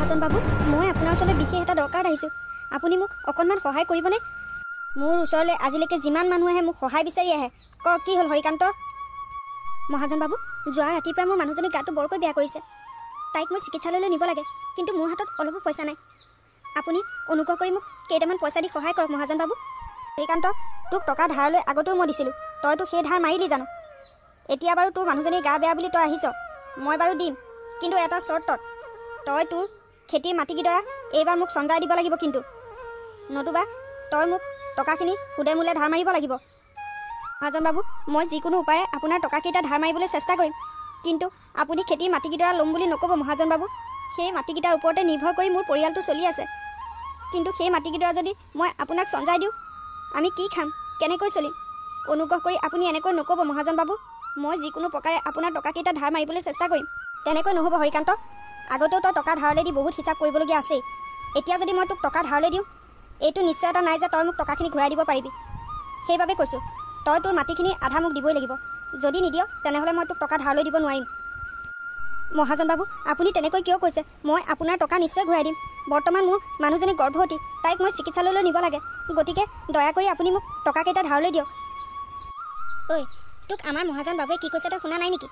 মহাজন বাবু, মই আপোনাৰ ওচৰলৈ বিশেষ এটা দৰকাৰত আহিছোঁ। আপুনি মোক অকণমান সহায় কৰিবনে? মোৰ ওচৰলৈ আজিলৈকে যিমান মানুহ আহে মোক সহায় বিচাৰি আহে। কওক কি হ'ল হৰিকান্ত? মহাজন বাবু, যোৱা ৰাতিৰ পৰা মোৰ মানুহজনী গাটো বৰকৈ বেয়া কৰিছে। তাইক মই চিকিৎসালয়লৈ নিব লাগে, কিন্তু মোৰ হাতত অলপো পইচা নাই। আপুনি অনুগ্ৰহ কৰি মোক কেইটামান পইচা দি সহায় কৰক মহাজন বাবু। হৰিকান্ত, তোক টকা ধাৰলৈ আগতেও মই দিছিলোঁ, তইতো সেই ধাৰ মাৰিলি জানো? এতিয়া বাৰু তোৰ মানুহজনী গা বেয়া বুলি তই আহিছ, মই বাৰু দিম, কিন্তু এটা চৰ্তত। তই তোৰ খেতিৰ মাটিকেইডৰা এইবাৰ মোক চঞ্জাই দিব লাগিব, কিন্তু নতুবা তই মোক টকাখিনি সুদে মূলে ধাৰ মাৰিব লাগিব। মহাজন বাবু, মই যিকোনো উপায়েৰে আপোনাৰ টকাকেইটা ধাৰ মাৰিবলৈ চেষ্টা কৰিম, কিন্তু আপুনি খেতিৰ মাটিকেইডৰা ল'ম বুলি নক'ব মহাজন বাবু। সেই মাটিকেইটাৰ ওপৰতে নিৰ্ভৰ কৰি মোৰ পৰিয়ালটো চলি আছে, কিন্তু সেই মাটিকেইডৰা যদি মই আপোনাক চঞ্জাই দিওঁ, আমি কি খাম, কেনেকৈ চলিম? অনুগ্ৰহ কৰি আপুনি এনেকৈ নক'ব মহাজন বাবু। মই যিকোনো প্ৰকাৰে আপোনাৰ টকাকেইটা ধাৰ মাৰিবলৈ চেষ্টা কৰিম। তেনেকৈ নহ'ব হৰিকান্ত, আগতেও তই টকা ধাৰলৈ দি বহুত হিচাপ কৰিবলগীয়া আছেই। এতিয়া যদি মই তোক টকা ধাৰলৈ দিওঁ, এইটো নিশ্চয়তা নাই যে তই মোক টকাখিনি ঘূৰাই দিব পাৰিবি। সেইবাবে কৈছোঁ, তই তোৰ মাটিখিনি আধা মোক দিবই লাগিব। যদি নিদিয় তেনেহ'লে মই তোক টকা ধাৰলৈ দিব নোৱাৰিম। মহাজন বাবু, আপুনি তেনেকৈ কিয় কৈছে? মই আপোনাৰ টকা নিশ্চয় ঘূৰাই দিম। বৰ্তমান মোৰ মানুহজনী গৰ্ভৱতী, তাইক মই চিকিৎসালয়লৈ নিব লাগে, গতিকে দয়া কৰি আপুনি মোক টকাকেইটা ধাৰলৈ দিয়ক। ঐ, তোক আমাৰ মহাজন বাবুৱে কি কৈছে তই শুনা নাই নেকি?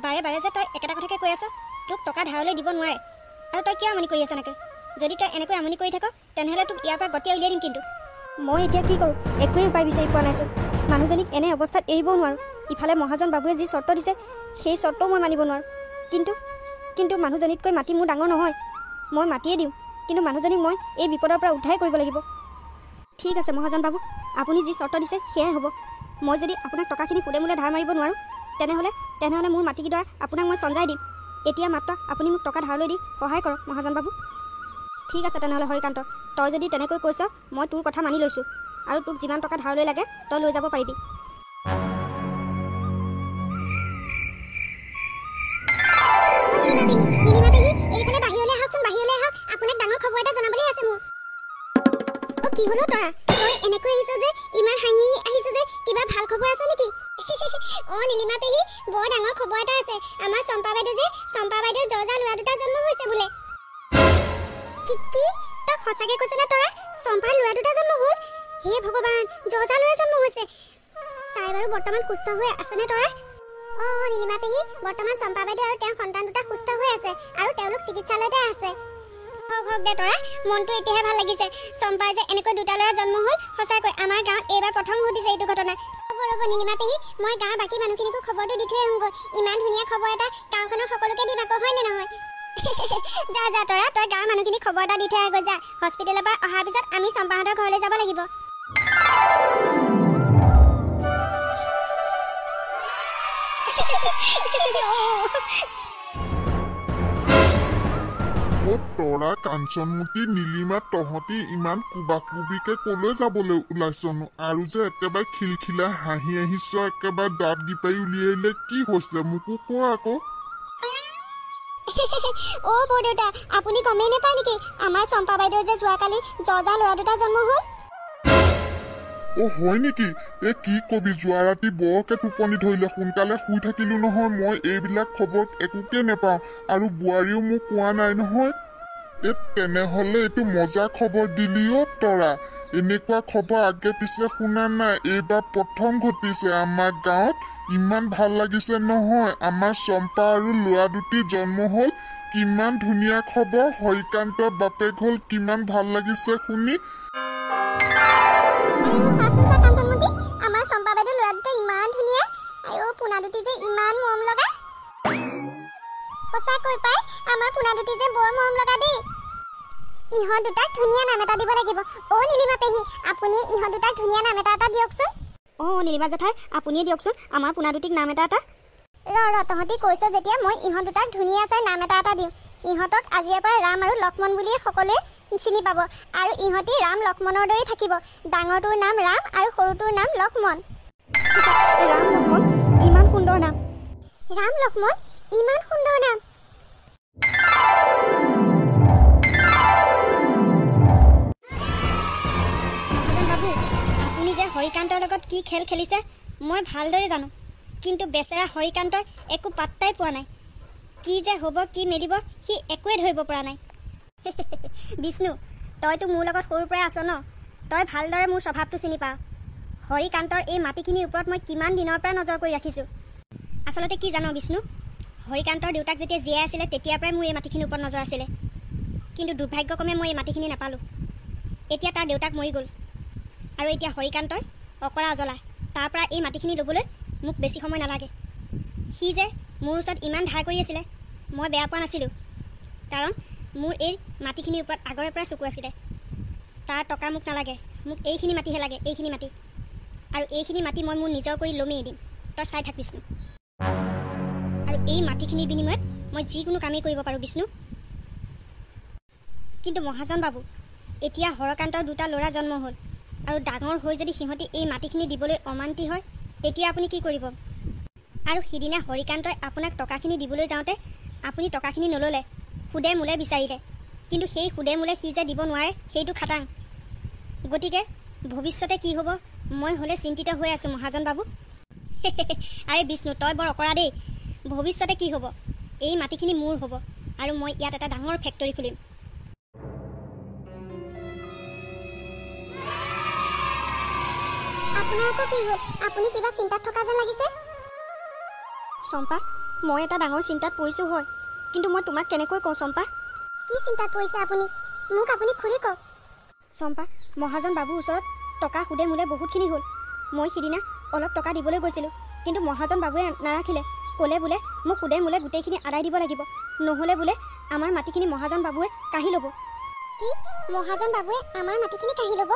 বাৰে বাৰে যে তই একেটা কথাকে কৈ আছ, তোক টকা ধাৰলৈ দিব নোৱাৰে। আৰু তই কিয় আমনি কৰি আছ এনেকৈ? যদি তই এনেকৈ আমনি কৰি থাক, তেনেহ'লে তোক ইয়াৰ পৰা গতিয়াই উলিয়াই দিম। কিন্তু মই এতিয়া কি কৰোঁ, একোৱেই উপায় বিচাৰি পোৱা নাইছোঁ। মানুহজনীক এনে অৱস্থাত এৰিবও নোৱাৰোঁ। ইফালে মহাজন বাবুৱে যি চৰ্ত দিছে, সেই চৰ্তও মই মানিব নোৱাৰোঁ। কিন্তু মানুহজনীতকৈ মাটি মোৰ ডাঙৰ নহয়। মই মাটিয়ে দিওঁ, কিন্তু মানুহজনীক মই এই বিপদৰ পৰা উদ্ধাৰ কৰিব লাগিব। ঠিক আছে মহাজন বাবু, আপুনি যি চৰ্ত দিছে সেয়াই হ'ব। মই যদি আপোনাক টকাখিনি সুদে মূলে ধাৰ মাৰিব নোৱাৰোঁ, তেনেহ'লে মোৰ মাটিকেইডৰা আপোনাক মই চঞ্জাই দিম। এতিয়া মাত্ৰ আপুনি মোক টকা ধাৰলৈ দি সহায় কৰক মহাজন বাবু। ঠিক আছে তেনেহ'লে হৰিকান্ত, তই যদি তেনেকৈ কৈছ, মই তোৰ কথা মানি লৈছোঁ। আৰু তোক যিমান টকা ধাৰলৈ লাগে তই লৈ যাব পাৰিবি। এইফালে বাহিৰলৈ আহকচোন, বাহিৰলৈ আহক। আপোনাক ডাঙৰ খবৰ এটা জনাবলৈ আছে মোৰ। কি হ'লো তৰা, তই এনেকৈ আহিছ যে, ইমান হাঁহি আহিছ যে, কিবা ভাল খবৰ আছে নেকি? নীলিমা পেহী, বৰ ডাঙৰ খবৰ এটা আছে। আমাৰ চম্পা বাইদেউৰ জৰ্জা ল'ৰা দুটা জন্ম হৈছে বোলে। কি তই সঁচাকে কৈছ নে তৰা? চম্পাৰ ল'ৰা দুটা জন্ম হ'ল? হে ভগৱান, জৰ্জা ল'ৰা জন্ম হৈছে। তাই বাৰু বৰ্তমান সুস্থ হৈ আছেনে তৰা? নীলিমা পেহী, বৰ্তমান চম্পা বাইদেউ আৰু তেওঁৰ সন্তান দুটা সুস্থ হৈ আছে, আৰু তেওঁলোক চিকিৎসালয়তে আছে। হওক দে তৰা, মনটো এতিয়াহে ভাল লাগিছে। চম্পাৰ যে এনেকৈ দুটা ল'ৰা জন্ম হ'ল, সঁচাকৈ আমাৰ গাঁৱত এইবাৰ প্ৰথম ঘটিছে এইটো ঘটনা। ৰ'ব নীলিমা পেহী, মই গাঁৱৰ বাকী মানুহখিনিকো খবৰটো দি থৈ আহোঁগৈ। ইমান ধুনীয়া খবৰ এটা গাঁওখনৰ সকলোকে দিম আকৌ, হয়নে নহয়? যা তৰা, তই গাঁৱৰ মানুহখিনিক খবৰ এটা দি থৈ আহগৈ যা। হস্পিটেলৰ পৰা অহাৰ পিছত আমি চম্পাহঁতৰ ঘৰলৈ যাব লাগিব। তৰা, কাঞ্চনমতী, নীলিমা, তহঁতি ইমান কুবাকুবিকে কলৈ যাবলৈ ওলাইছনো? আৰু যে একেবাৰে খিলখিলা হাঁহি আহিছ, একেবাৰে দাঁত দিপাৰি উলিয়াইলে, কি হৈছে মোকো ক আকৌ। বৰদেউতা, আপুনি গমেই নাপায় নেকি? আমাৰ চম্পা বাইদেউ যে যোৱাকালি জৰ্জা ল'ৰা দুটা জন্ম হ'ল। হয় নেকি? কি কবি, যোৱা ৰাতি বৰকে টোপনি ধৰিলে, সোনকালে শুই থাকিলো নহয়। মই এইবিলাক খবৰ একোকে নেপাওঁ, আৰু বোৱাৰীও মোক কোৱা নাই নহয়। তেনেহলে এইটো মজা খবৰ দিলি তৰা। এনেকুৱা খবৰ আগে পিছে শুনা নাই, এইবাৰ প্ৰথম ঘটিছে আমাৰ গাঁৱত। ইমান ভাল লাগিছে নহয়, আমাৰ চম্পা আৰু ল'ৰা দুটি জন্ম হ'ল। কিমান ধুনীয়া খবৰ, হৰিকান্তৰ বাপেক হ'ল, কিমান ভাল লাগিছে শুনি। আমাৰ চম্পা বাইদেউ ল'ৰা দুটা ইমান ধুনীয়া, আৰু পোনা দুটি যে ইমান মৰম লগা। সঁচাকৈ পাই, আমাৰ পোনা দুটি যে বৰ মৰম লগা দেই। ইহঁত দুটাক ধুনীয়া নাম এটা দিব লাগিব। নীলিমা পেহী, আপুনি ইহঁত দুটাক ধুনীয়া নাম এটা দিয়কচোন। নীলিমা জেঠাই, আপুনিয়ে দিয়কচোন আমাৰ পোনা দুটিক নাম এটা। তহঁতি কৈছ যেতিয়া মই ইহঁত দুটাক ধুনীয়া চাই নাম এটা দিওঁ। ইহঁতক আজিৰে পৰা ৰাম আৰু লক্ষ্মণ বুলিয়ে সকলোৱে চিনি পাব, আৰু ইহঁতি ৰাম লক্ষ্মণৰ দৰে থাকিব। ডাঙৰটোৰ নাম ৰাম আৰু সৰুটোৰ নাম লক্ষ্মণ। ৰাম লক্ষ্মণ, ইমান সুন্দৰ নাম। ৰাম লক্ষ্মণ, ইমান সুন্দৰ নাম। আপুনি যে হৰিকান্তৰ লগত কি খেল খেলিছে মই ভালদৰে জানো, কিন্তু বেচেৰা হৰিকান্তই একো পাত্তাই পোৱা নাই। কি যে হ'ব কি মেলিব সি একোৱে ধৰিব পৰা নাই। বিষ্ণু, তইতো মোৰ লগত সৰুৰ পৰাই আছ ন, তই ভালদৰে মোৰ স্বভাৱটো চিনি পাৱ। হৰিকান্তৰ এই মাটিখিনিৰ ওপৰত মই কিমান দিনৰ পৰা নজৰ কৰি ৰাখিছোঁ। আচলতে কি জানো বিষ্ণু, হৰিকান্তৰ দেউতাক যেতিয়া জীয়াই আছিলে তেতিয়াৰ পৰাই মোৰ এই মাটিখিনিৰ ওপৰত নজৰ আছিলে। কিন্তু দুৰ্ভাগ্যক্ৰমে মই এই মাটিখিনি নাপালোঁ। এতিয়া তাৰ দেউতাক মৰি গ'ল, আৰু এতিয়া হৰিকান্তই অকৰা অজলা তাৰ পৰা এই মাটিখিনি ল'বলৈ মোক বেছি সময় নালাগে। সি যে মোৰ ওচৰত ইমান ধাৰ কৰি আছিলে মই বেয়া পোৱা নাছিলোঁ, কাৰণ মোৰ এই মাটিখিনিৰ ওপৰত আগৰে পৰা চকু আছিলে। তাৰ টকা মোক নালাগে, মোক এইখিনি মাটিহে লাগে, এইখিনি মাটি। আৰু এইখিনি মাটি মই মোৰ নিজৰ কৰি ল'মেই দিম, তই চাই থাক বিষ্ণু। আৰু এই মাটিখিনিৰ বিনিময়ত মই যিকোনো কামেই কৰিব পাৰোঁ বিষ্ণু। কিন্তু মহাজন বাবু, এতিয়া হৰকান্তৰ দুটা ল'ৰা জন্ম হ'ল, আৰু ডাঙৰ হৈ যদি সিহঁতি এই মাটিখিনি দিবলৈ অমান্তি হয় তেতিয়া আপুনি কি কৰিব? আৰু সিদিনা হৰিকান্তই আপোনাক টকাখিনি দিবলৈ যাওঁতে আপুনি টকাখিনি নল'লে, সুদে মূলে বিচাৰিলে। কিন্তু সেই সুদে মূলে সি যে দিব নোৱাৰে সেইটো খাটাং। গতিকে ভৱিষ্যতে কি হ'ব মই হ'লে চিন্তিত হৈ আছোঁ মহাজন বাবু। আৰে বিষ্ণু, তই বৰ অকৰা দেই। ভৱিষ্যতে কি হ'ব? এই মাটিখিনি মোৰ হ'ব, আৰু মই ইয়াত এটা ডাঙৰ ফেক্টৰী খুলিম। আপোনাৰ আকৌ কি হ'ল? আপুনি কিবা চিন্তাত থকা যেন লাগিছে। চম্পা, মই এটা ডাঙৰ চিন্তাত পৰিছোঁ হয়, কিন্তু মই তোমাক কেনেকৈ কওঁ চম্পা? কি চিন্তাত পৰিছে আপুনি? মোক আপুনি খুলি কওক। চম্পা, মহাজন বাবুৰ ওচৰত টকা সুদে মূলে বহুতখিনি হ'ল। মই সিদিনা অলপ টকা দিবলৈ গৈছিলোঁ, কিন্তু মহাজন বাবুৱে নাৰাখিলে। ক'লে বোলে মোক সুদে মূলে গোটেইখিনি আদায় দিব লাগিব, নহ'লে বোলে আমাৰ মাটিখিনি মহাজন বাবুৱে কাঢ়ি ল'ব। কি? মহাজন বাবুৱে আমাৰ মাটিখিনি কাঢ়ি ল'ব?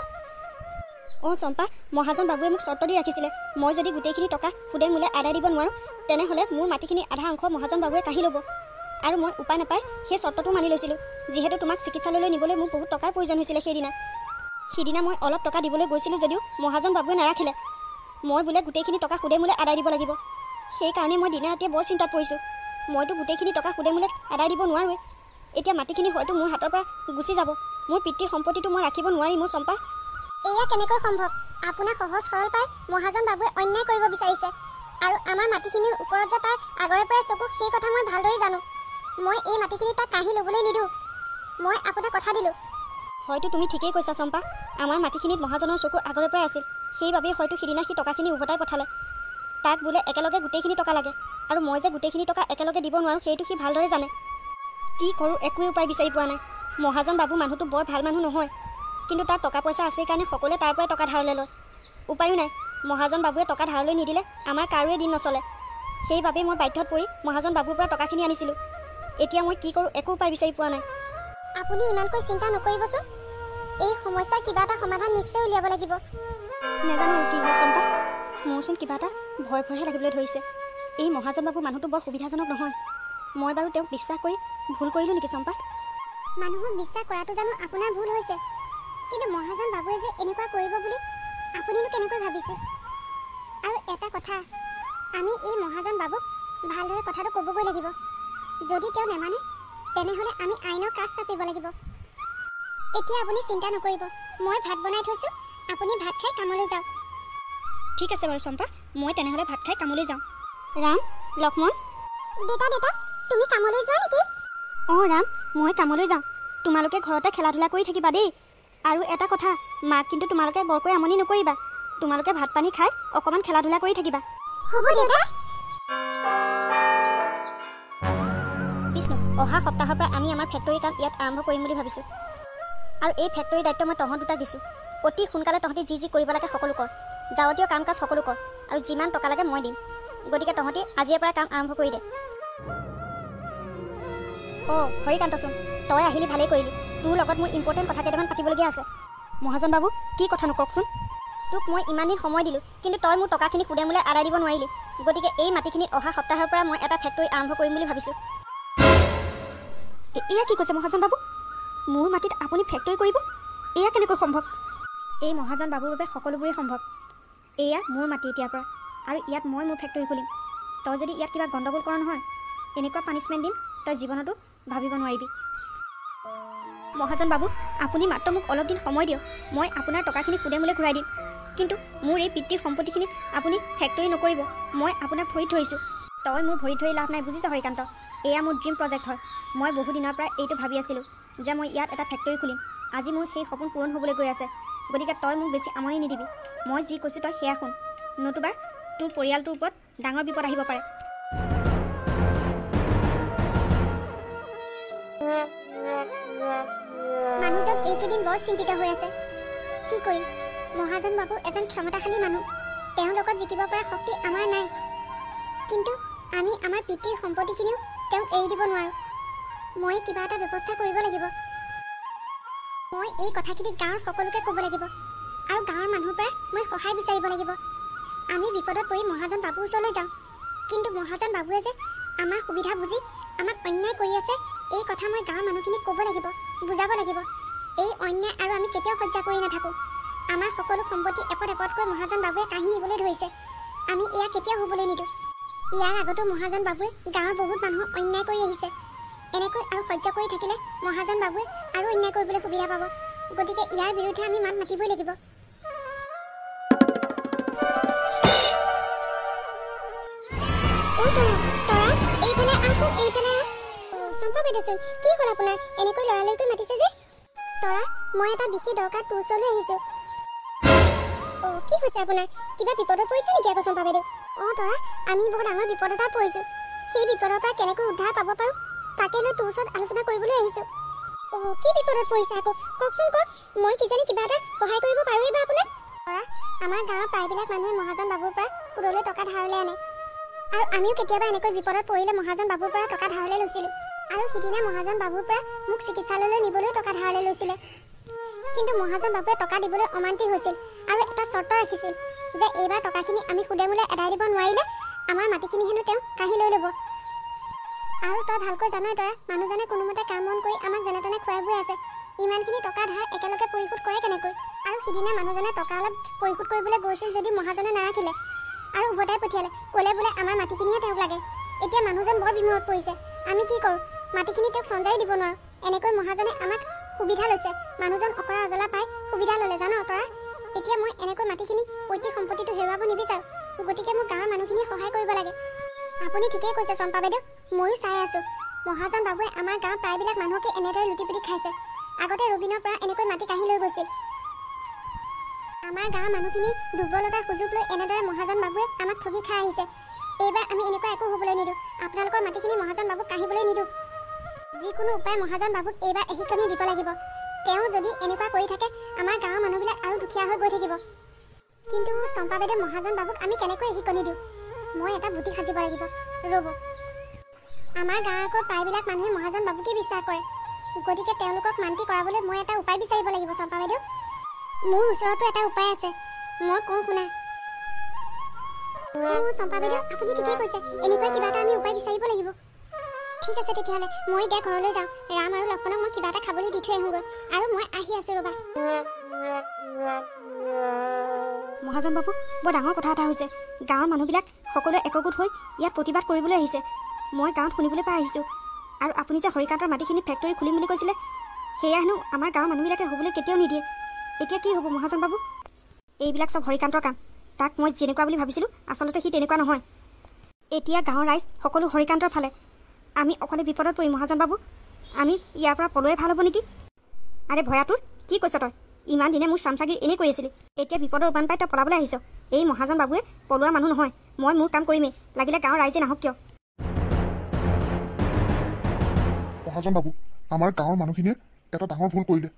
অঁ চম্পা, মহাজন বাবুৱে মোক চৰ্ত দি ৰাখিছিলে, মই যদি গোটেইখিনি টকা সুদে মূলে আদায় দিব নোৱাৰোঁ তেনেহ'লে মোৰ মাটিখিনি আধা অংশ মহাজন বাবুৱে কাঢ়ি ল'ব। আৰু মই উপায় নাপাই সেই চৰ্তটো মানি লৈছিলোঁ, যিহেতু তোমাক চিকিৎসালয়লৈ নিবলৈ মোক বহুত টকাৰ প্ৰয়োজন হৈছিলে। সিদিনা মই অলপ টকা দিবলৈ গৈছিলোঁ যদিও মহাজন বাবুৱে নাৰাখিলে। মই বোলে গোটেইখিনি টকা সুদে মূলে আদায় দিব লাগিব। সেইকাৰণে মই দিনে ৰাতিয়ে বৰ চিন্তাত পৰিছোঁ। মইতো গোটেইখিনি টকা সুদে মূলে আদায় দিব নোৱাৰোঁৱে। এতিয়া মাটিখিনি হয়তো মোৰ হাতৰ পৰা গুচি যাব, মোৰ পিতৃৰ সম্পত্তিটো মই ৰাখিব নোৱাৰিম। মোৰ চম্পা, এয়া কেনেকৈ সম্ভৱ? আপোনাক সহজ সৰল পাই মহাজন বাবুৱে অন্যায় কৰিব বিচাৰিছে, আৰু আমাৰ মাটিখিনিৰ ওপৰত যে তাৰ আগৰে পৰাই চকু সেই কথা মই ভালদৰে জানো। মই এই মাটিখিনি তাক কাঢ়ি ল'বলৈ নিদিওঁ। মই আপোনাক কথা দিলোঁ। হয়তো তুমি ঠিকেই কৈছা চম্পা, আমাৰ মাটিখিনিত মহাজনৰ চকু আগৰে পৰাই আছিল। সেইবাবেই হয়তো সিদিনা সি টকাখিনি উভতাই পঠালে। তাক বোলে একেলগে গোটেইখিনি টকা লাগে, আৰু মই যে গোটেইখিনি টকা একেলগে দিব নোৱাৰোঁ সেইটো সি ভালদৰে জানে। কি কৰোঁ একোৱেই উপায় বিচাৰি পোৱা নাই। মহাজন বাবু মানুহটো বৰ ভাল মানুহ নহয়, কিন্তু তাৰ টকা পইচা আছে কাৰণে সকলোৱে তাৰ পৰাই টকা ধাৰলৈ লয়। উপায়ো নাই, মহাজন বাবুৱে টকা ধাৰলৈ নিদিলে আমাৰ কাৰোৱে দিন নচলে। সেইবাবেই মই বাধ্যত পৰি মহাজন বাবুৰ পৰা টকাখিনি আনিছিলোঁ। এতিয়া মই কি কৰোঁ একো উপায় বিচাৰি পোৱা নাই। আপুনি ইমানকৈ চিন্তা নকৰিবচোন, এই সমস্যাৰ কিবা এটা সমাধান নিশ্চয় উলিয়াব লাগিব। নেজানো আৰু কি হয় চম্পা, মোৰচোন কিবা এটা ভয় ভয়হে লাগিবলৈ ধৰিছে। এই মহাজন বাবু মানুহটো বৰ সুবিধাজনক নহয়। মই বাৰু তেওঁক বিশ্বাস কৰি ভুল কৰিলোঁ নেকি চম্পা? মানুহক বিশ্বাস কৰাটো জানো আপোনাৰ ভুল হৈছে? কিন্তু মহাজন বাবুৱে যে এনেকুৱা কৰিব বুলি আপুনিনো কেনেকৈ ভাবিছিল? আৰু এটা কথা, আমি এই মহাজন বাবুক ভালদৰে কথাটো ক'বগৈ লাগিব। যদি তেওঁ নেমানে তেনেহ'লে আমি আইনৰ কাষ চাপিব লাগিব। এতিয়া আপুনি চিন্তা নকৰিব, মই ভাত বনাই থৈছোঁ, আপুনি ভাত খাই কামলৈ যাওক। ঠিক আছে বাৰু চম্পা, মই তেনেহ'লে ভাত খাই কামলৈ যাওঁ। ৰাম, লক্ষ্মণ। দেউতা, তুমি কামলৈ যোৱা নেকি? অঁ ৰাম, মই কামলৈ যাওঁ। তোমালোকে ঘৰতে খেলা ধূলা কৰি থাকিবা দেই। আৰু এটা কথা, মাক কিন্তু তোমালোকে বৰকৈ আমনি নকৰিবা। তোমালোকে ভাত পানী খাই অকণমান খেলা ধূলা কৰি থাকিবা। হ'ব দেউতা। বিষ্ণু, অহা সপ্তাহৰ পৰা আমি আমাৰ ফেক্টৰীৰ কাম ইয়াত আৰম্ভ কৰিম বুলি ভাবিছোঁ। আৰু এই ফেক্টৰীৰ দায়িত্ব মই তহঁত দুটাক দিছোঁ। অতি সোনকালে তহঁতি যি কৰিব লাগে সকলো কৰ, যাৱতীয় কাম কাজ সকলো কৰ, আৰু যিমান টকা লাগে মই দিম। গতিকে তহঁতি আজিৰে পৰা কাম আৰম্ভ কৰি দে। অঁ হৰিকান্তচোন, তই আহিলি ভালেই কৰিলি। তোৰ লগত মোৰ ইম্পৰ্টেণ্ট কথা কেইটামান পাতিবলগীয়া আছে। মহাজন বাবু, কি কথানো কওকচোন? তোক মই ইমান দিন সময় দিলোঁ, কিন্তু তই মোৰ টকাখিনি সুদে মূলে আদায় দিব নোৱাৰিলি। গতিকে এই মাটিখিনিত অহা সপ্তাহৰ পৰা মই এটা ফেক্টৰী আৰম্ভ কৰিম বুলি ভাবিছোঁ। এয়া কি কৈছে মহাজন বাবু? মোৰ মাটিত আপুনি ফেক্টৰী কৰিব? এয়া কেনেকৈ সম্ভৱ? এই মহাজন বাবুৰ বাবে সকলোবোৰেই সম্ভৱ। এয়া মোৰ মাটি এতিয়াৰ পৰা, আৰু ইয়াত মই মোৰ ফেক্টৰী খুলিম। তই যদি ইয়াত কিবা গণ্ডগোল কৰ নহয়, এনেকুৱা পানিছমেণ্ট দিম তই জীৱনতো ভাবিব নোৱাৰিবি। মহাজন বাবু, আপুনি মাত্ৰ মোক অলপ দিন সময় দিয়ক। মই আপোনাৰ টকাখিনি সুদে মূলে ঘূৰাই দিম। কিন্তু মোৰ এই পিতৃৰ সম্পত্তিখিনিত আপুনি ফেক্টৰী নকৰিব। মই আপোনাক ভৰিত ধৰিছোঁ। তই মোৰ ভৰিত ধৰি লাভ নাই, বুজিছ হৰিকান্ত? এয়া মোৰ ড্ৰিম প্ৰজেক্ট হয়। মই বহুদিনৰ পৰা এইটো ভাবি আছিলোঁ। যে মই ইয়াত এটা ফেক্টৰী খুলিম। আজি মোৰ সেই সপোন পূৰণ হ'বলৈ গৈ আছে। গতিকে তই মোক বেছি আমনি নিদিবি। মই যি কৈছোঁ তই সেয়া শুন, নতুবা তোৰ পৰিয়ালটোৰ ওপৰত ডাঙৰ বিপদ আহিব পাৰে। মানুহজন এইকেইদিন বৰ চিন্তিত হৈ আছে। কি কৰিম? মহাজন বাবু এজন ক্ষমতাশালী মানুহ, তেওঁৰ লগত জিকিব পৰা শক্তি আমাৰ নাই। কিন্তু আমি আমাৰ পিতৃৰ সম্পত্তিখিনিও তেওঁক এৰি দিব নোৱাৰোঁ। মই কিবা এটা ব্যৱস্থা কৰিব লাগিব। মই এই কথাখিনি গাঁৱৰ সকলোকে ক'ব লাগিব আৰু গাঁৱৰ মানুহৰ পৰা মই সহায় বিচাৰিব লাগিব। আমি বিপদত পৰি মহাজন বাবুৰ ওচৰলৈ যাওঁ, কিন্তু মহাজন বাবুৱে যে আমাৰ সুবিধা বুজি আমাক অন্যায় কৰি আছে, এই কথা মই গাঁৱৰ মানুহখিনিক ক'ব লাগিব, বুজাব লাগিব। এই অন্যায় আৰু আমি কেতিয়াও সহ্য কৰি নাথাকোঁ। আমাৰ সকলো সম্পত্তি এপদ এপদকৈ মহাজন বাবুৱে কাঢ়ি নিবলৈ ধৰিছে। আমি এয়া কেতিয়াও হ'বলৈ নিদিওঁ। ইয়াৰ আগতো মহাজন বাবুৱে গাঁৱৰ বহুত মানুহক অন্যায় কৰি আহিছে। এনেকৈ আৰু সহ্য কৰি থাকিলে মহাজন বাবুৱে আৰু অন্যায় কৰিবলৈ সুবিধা পাব। গতিকে ইয়াৰ বিৰুদ্ধে আমি মাত মাতিবই লাগিব। এইফালে আহচোন, এইফালে আহ। চম্পা বাইদেউচোন, কি হ'ল আপোনাৰ? এনেকৈ লৰালৰিকৈ মাতিছে যে? তৰা, মই এটা বিশেষ দৰকাৰ তোৰ ওচৰলৈ আহিছোঁ। কি হৈছে আপোনাৰ? কিবা বিপদত পৰিছে নেকি আকৌ চম্পা বাইদেউ? তৰা, আমি বৰ ডাঙৰ বিপদ এটাত পৰিছোঁ। সেই বিপদৰ পৰা কেনেকৈ উদ্ধাৰ পাব পাৰোঁ তাকে লৈ তোৰ ওচৰত আলোচনা কৰিবলৈ আহিছোঁ। কি বিপদত পৰিছে আকৌ? কওকচোন কওক। মই কিজানি কিবা এটা সহায় কৰিব পাৰোঁৱেই বা আপোনাক। তৰা, আমাৰ গাঁৱৰ প্ৰায়বিলাক মানুহে মহাজন বাবুৰ পৰা সুদলৈ টকা ধাৰলৈ আনে, আৰু আমিও কেতিয়াবা এনেকৈ বিপদত পৰিলে মহাজন বাবুৰ পৰা টকা ধাৰলৈ লৈছিলোঁ। আৰু সিদিনা মহাজন বাবুৰ পৰা মোক চিকিৎসালয়লৈ নিবলৈও টকা ধাৰলৈ লৈছিলে। কিন্তু মহাজন বাবুৱে টকা দিবলৈ অমান্তি হৈছিল আৰু এটা চৰ্ত ৰাখিছিল যে এইবাৰ টকাখিনি আমি সুদে মূলে এদাই দিব নোৱাৰিলে আমাৰ মাটিখিনি হেনো তেওঁ কাঢ়ি লৈ ল'ব। আৰু তই ভালকৈ জানই তৰা, মানুহজনে কোনোমতে কাম বন কৰি আমাক যেনে তেনে খুৱাই বুৱাই আছে। ইমানখিনি টকা ধাৰ একেলগে পৰিশোধ কৰে কেনেকৈ? আৰু সিদিনা মানুহজনে টকা অলপ পৰিশোধ কৰিবলৈ গৈছিল যদি মহাজনে নাৰাখিলে আৰু উভতাই পঠিয়ালে, ক'লে বোলে আমাৰ মাটিখিনিহে তেওঁক লাগে। এতিয়া মানুহজন বৰ বিমুৰত পৰিছে। আমি কি কৰোঁ? মাটিখিনি তেওঁক চঞ্জাই দিব নোৱাৰোঁ। এনেকৈ মহাজনে আমাক সুবিধা লৈছে। মানুহজন অকৰা অজলা পাই সুবিধা ল'লে জান তৰা। এতিয়া মই এনেকৈ মাটিখিনি পৈতৃক সম্পত্তিটো হেৰুৱাব নিবিচাৰোঁ। গতিকে মোক গাঁৱৰ মানুহখিনিয়ে সহায় কৰিব লাগে। আপুনি ঠিকেই কৈছে চম্পা বাইদেউ, ময়ো চাই আছোঁ। মহাজন বাবুৱে আমাৰ গাঁৱৰ প্ৰায়বিলাক মানুহকে এনেদৰে লুটি পুটি খাইছে। আগতে ৰবিনৰ পৰা এনেকৈ মাটি কাঢ়ি লৈ গৈছিল। আমাৰ গাঁৱৰ মানুহখিনি দুৰ্বলতাৰ সুযোগ লৈ এনেদৰে মহাজন বাবুৱে আমাক ঠগি খাই আহিছে। এইবাৰ আমি এনেকুৱা একো হ'বলৈ নিদিওঁ। আপোনালোকৰ মাটিখিনি মহাজন বাবুক কাঢ়িবলৈ নিদিওঁ। যিকোনো উপায় মহাজন বাবুক এইবাৰ এশিকনি দিব লাগিব। তেওঁ যদি এনেকুৱা কৰি থাকে আমাৰ গাঁৱৰ মানুহবিলাক আৰু দুখীয়া হৈ গৈ থাকিব। কিন্তু চম্পা বাইদেউ, মহাজন বাবুক আমি কেনেকৈ এশিকনি দিওঁ? মই এটা বুদ্ধি সাজিব লাগিব। ৰ'ব, আমাৰ গাঁৱৰ প্ৰায়বিলাক মানুহে মহাজন বাবুকেই বিশ্বাস কৰে। গতিকে তেওঁলোকক মান্তি কৰাবলৈ মই এটা উপায় বিচাৰিব লাগিব চম্পা বাইদেউ। মোৰ ওচৰতো এটা উপায় আছে, মই কওঁ শুনা। চম্পা বাইদেউ, আপুনি ঠিকেই কৈছে। এনেকুৱা কিবা এটা আমি উপায় বিচাৰিব লাগিব। ঠিক আছে তেতিয়াহ'লে মই এতিয়া ঘৰলৈ যাওঁ। ৰাম আৰু লক্ষ্মণক মই কিবা এটা খাবলৈ দি থৈ আহোঁগৈ, আৰু মই আহি আছোঁ ৰ'বা। মহাজন বাবু, বৰ ডাঙৰ কথা এটা হৈছে। গাঁৱৰ মানুহবিলাক সকলোৱে একগোট হৈ ইয়াত প্ৰতিবাদ কৰিবলৈ আহিছে। মই গাঁৱত শুনিবলৈ পাই আহিছোঁ। আৰু আপুনি যে হৰিকান্তৰ মাটিখিনি ফেক্টৰী খুলিম বুলি কৈছিলে, সেয়া হেনো আমাৰ গাঁৱৰ মানুহবিলাকে হ'বলৈ কেতিয়াও নিদিয়ে। এতিয়া কি হ'ব মহাজন বাবু? এইবিলাক চব হৰিকান্তৰ কাম। তাক মই যেনেকুৱা বুলি ভাবিছিলোঁ আচলতে সি তেনেকুৱা নহয়। এতিয়া গাঁৱৰ ৰাইজ সকলো হৰিকান্তৰ ফালে। আমি অকলে বিপদত পৰিম মহাজন বাবু। আমি ইয়াৰ পৰা পলোৱাই ভাল হ'ব নেকি? আৰে ভয়াটোৰ, কি কৈছ তই? ইমান দিনে মোৰ চামচাগিৰ এনেই কৰি আছিলি, এতিয়া বিপদৰ উপান পাই তই পলাবলৈ আহিছ। এই মহাজন বাবুৱে পলোৱা মানুহ নহয়। মই মোৰ কাম কৰিমেই, লাগিলে গাঁৱৰ ৰাইজে নাহক কিয়। মহাজন বাবু, আমাৰ গাঁৱৰ মানুহখিনিয়ে এটা ডাঙৰ ভুল কৰিলে।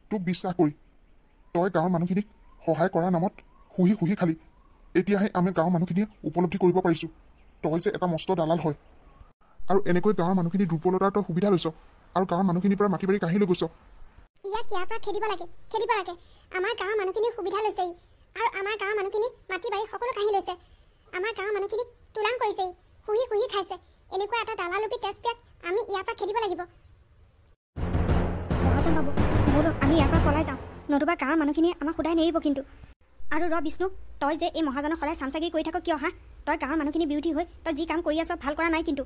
তোক বিশ্বাস কৰি তই গাঁৱৰ মানুহখিনিক সহায় কৰাৰ নামত শুহি শুহি খালি। এতিয়াহে আমি গাঁৱৰ মানুহখিনিয়ে উপলব্ধি কৰিব পাৰিছোঁ তই যে এটা মস্ত দালাল হয়। আৰু এনেকৈ গাঁৱৰ মানুহখিনিৰ দুৰ্বলতাৰ তই সুবিধা লৈছ আৰু গাঁৱৰ মানুহখিনিৰ পৰা মাটি বাৰী কাঢ়ি লৈ গৈছ। ইয়াক ইয়াৰ পৰা খেদিব লাগে, খেদিব লাগে। আমাৰ গাঁৱৰ মানুহখিনিৰ সুবিধা লৈছে আৰু আমাৰ গাঁৱৰ মানুহখিনি মাটি বাৰী সকলো কাঢ়ি লৈছে। আমাৰ গাঁৱৰ মানুহখিনিক তোলাং কৰিছে, শুহি শুহি খাইছে। এনেকুৱা এটা দালালুপি তেজপিয়াক আমি ইয়াৰ পৰা খেদিব লাগিব। মহাজন বাবু, ব'লক আমি ইয়াৰ পৰা পলাই যাওঁ, নতুবা গাঁৱৰ মানুহখিনিয়ে আমাক সোধাই নেৰিব কিন্তু। আৰু বিষ্ণু, তই যে এই মহাজনৰ সদায় চামচাগিৰি কৰি থাক কিয় হা? তই গাঁৱৰ মানুহখিনিৰ বিৰোধী হৈ তই যি কাম কৰি আছ ভাল কৰা নাই কিন্তু।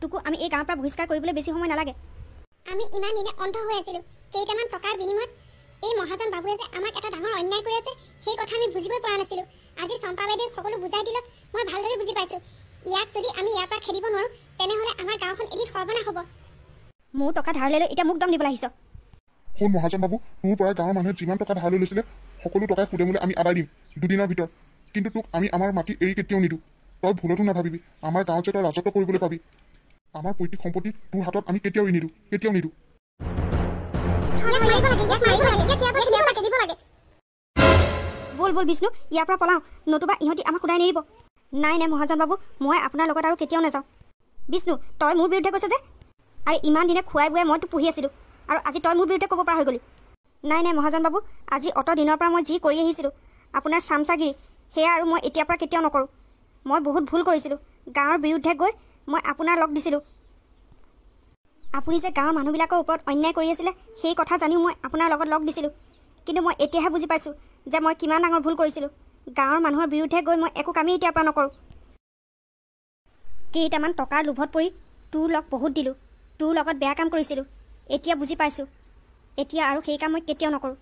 তোকো আমি এই গাঁৱৰ পৰা বহিষ্কাৰ কৰিবলৈ বেছি সময় নালাগে। আমি ইমান দিনে অন্ধ হৈ আছিলোঁ। কেইটামান টকাৰ বিনিময়ত এই মহাজন বাবুৱে যে আমাক এটা ডাঙৰ অন্যায় কৰি আছে সেই কথা আমি বুজিবই পৰা নাছিলোঁ। আজি চম্পা বাইদেউ সকলো বুজাই দিলত মই ভালদৰে বুজি পাইছোঁ। ইয়াক যদি আমি ইয়াৰ পৰা খেদিব নোৱাৰোঁ তেনেহ'লে আমাৰ গাঁওখন এদিন সৰ্বনাশ হ'ব। মোৰ টকা ধাৰলৈ লৈ এতিয়া মোক দম দিবলৈ আহিছ। শুন মহাজন বাবু, তোৰ পৰা গাঁৱৰ মানুহে যিমান টকা ধাৰ লৈ লৈছিলে সকলো টকাই সুদে মূলে আমি আদায় দিম 2 দিনৰ ভিতৰত। কিন্তু তোক আমি আমাৰ মাটি এৰি কেতিয়াও নিদিওঁ। তই ভুলতো নাভাবিবি, আমাৰ গাঁৱত যে তই ৰাজত্ব কৰিবলৈ পাবি। আমাৰ পৈতৃক সম্পত্তি তোৰ হাতত আমি কেতিয়াও এৰি নিদিওঁ, কেতিয়াও নিদিওঁ। ব'ল ব'ল বিষ্ণু, ইয়াৰ পৰা পলাওঁ, নতুবা ইহঁতি আমাক সোধাই নেৰিব। নাই নাই মহাজন বাবু, মই আপোনাৰ লগত আৰু কেতিয়াও নাযাওঁ। বিষ্ণু, তই মোৰ বিৰুদ্ধে কৈছ যে? আৰু ইমান দিনে খুৱাই বুৱাই মই তোক পুহি আছিলোঁ, আৰু আজি তই মোৰ বিৰুদ্ধে ক'ব পৰা হৈ গ'লি। নাই নাই মহাজন বাবু, আজি অত দিনৰ পৰা মই যি কৰি আহিছিলোঁ আপোনাৰ চামচাগিৰি, সেয়া আৰু মই এতিয়াৰ পৰা কেতিয়াও নকৰোঁ। মই বহুত ভুল কৰিছিলোঁ। গাঁৱৰ বিৰুদ্ধে গৈ মই আপোনাৰ লগ দিছিলোঁ। আপুনি যে গাঁৱৰ মানুহবিলাকৰ ওপৰত অন্যায় কৰি আছিলে সেই কথা জানিও মই আপোনাৰ লগত লগ দিছিলোঁ। কিন্তু মই এতিয়াহে বুজি পাইছোঁ যে মই কিমান ডাঙৰ ভুল কৰিছিলোঁ। গাঁৱৰ মানুহৰ বিৰুদ্ধে গৈ মই একো কামেই এতিয়াৰ পৰা নকৰোঁ। কেইটামান টকাৰ লোভত পৰি তোৰ লগ বহুত দিলোঁ, তোৰ লগত বেয়া কাম কৰিছিলোঁ। এতিয়া বুজি পাইছোঁ, এতিয়া আৰু সেই কাম মই কেতিয়াও নকৰোঁ।